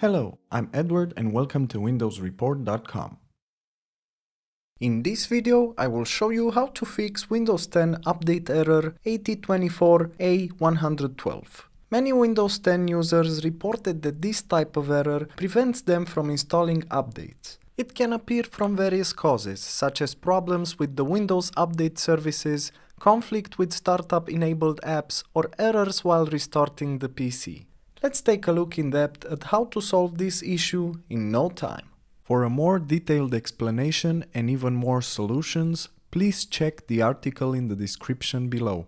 Hello, I'm Edward and welcome to windowsreport.com. In this video, I will show you how to fix Windows 10 update error 8024A112. Many Windows 10 users reported that this type of error prevents them from installing updates. It can appear from various causes, such as problems with the Windows Update services, conflict with startup-enabled apps, or errors while restarting the PC. Let's take a look in depth at how to solve this issue in no time. For a more detailed explanation and even more solutions, please check the article in the description below.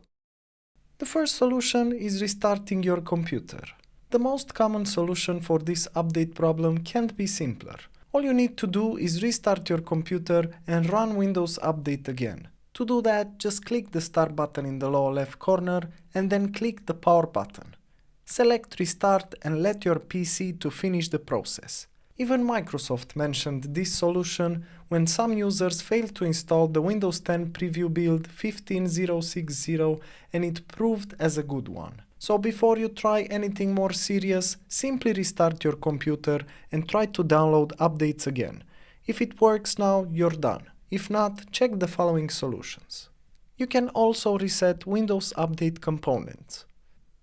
The first solution is restarting your computer. The most common solution for this update problem can't be simpler. All you need to do is restart your computer and run Windows Update again. To do that, just click the Start button in the lower left corner and then click the Power button. Select Restart and let your PC to finish the process. Even Microsoft mentioned this solution when some users failed to install the Windows 10 preview build 15060 and it proved as a good one. So before you try anything more serious, simply restart your computer and try to download updates again. If it works now, you're done. If not, check the following solutions. You can also reset Windows Update components.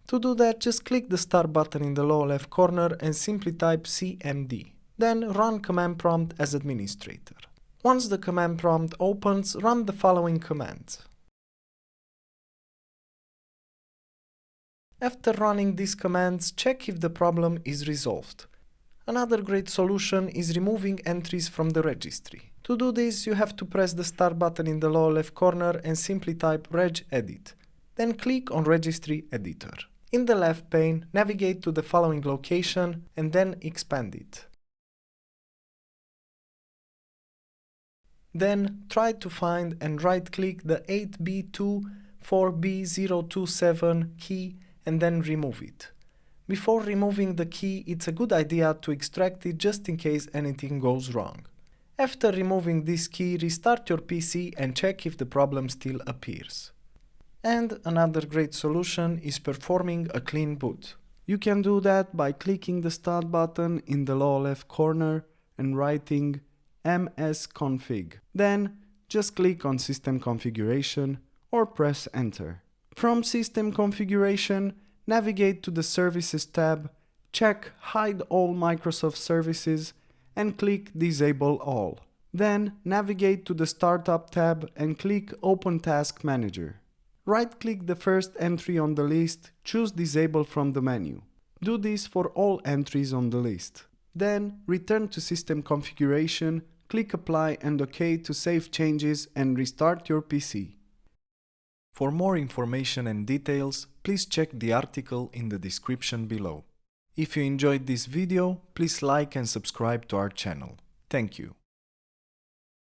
To do that, just click the Start button in the lower left corner and simply type cmd. Then run command prompt as administrator. Once the command prompt opens, run the following commands. After running these commands, check if the problem is resolved. Another great solution is removing entries from the registry. To do this, you have to press the Start button in the lower left corner and simply type regedit. Then click on Registry Editor. In the left pane, navigate to the following location and then expand it. Then try to find and right-click the 8B24B027 key and then remove it. Before removing the key, it's a good idea to extract it just in case anything goes wrong. After removing this key, restart your PC and check if the problem still appears. And another great solution is performing a clean boot. You can do that by clicking the Start button in the lower left corner and writing msconfig. Then just click on System Configuration or press Enter. From System Configuration, navigate to the Services tab, check Hide all Microsoft services and click Disable all. Then navigate to the Startup tab and click Open Task Manager. Right-click the first entry on the list, choose Disable from the menu. Do this for all entries on the list. Then return to System Configuration, click Apply and OK to save changes and restart your PC. For more information and details, please check the article in the description below. If you enjoyed this video, please like and subscribe to our channel. Thank you.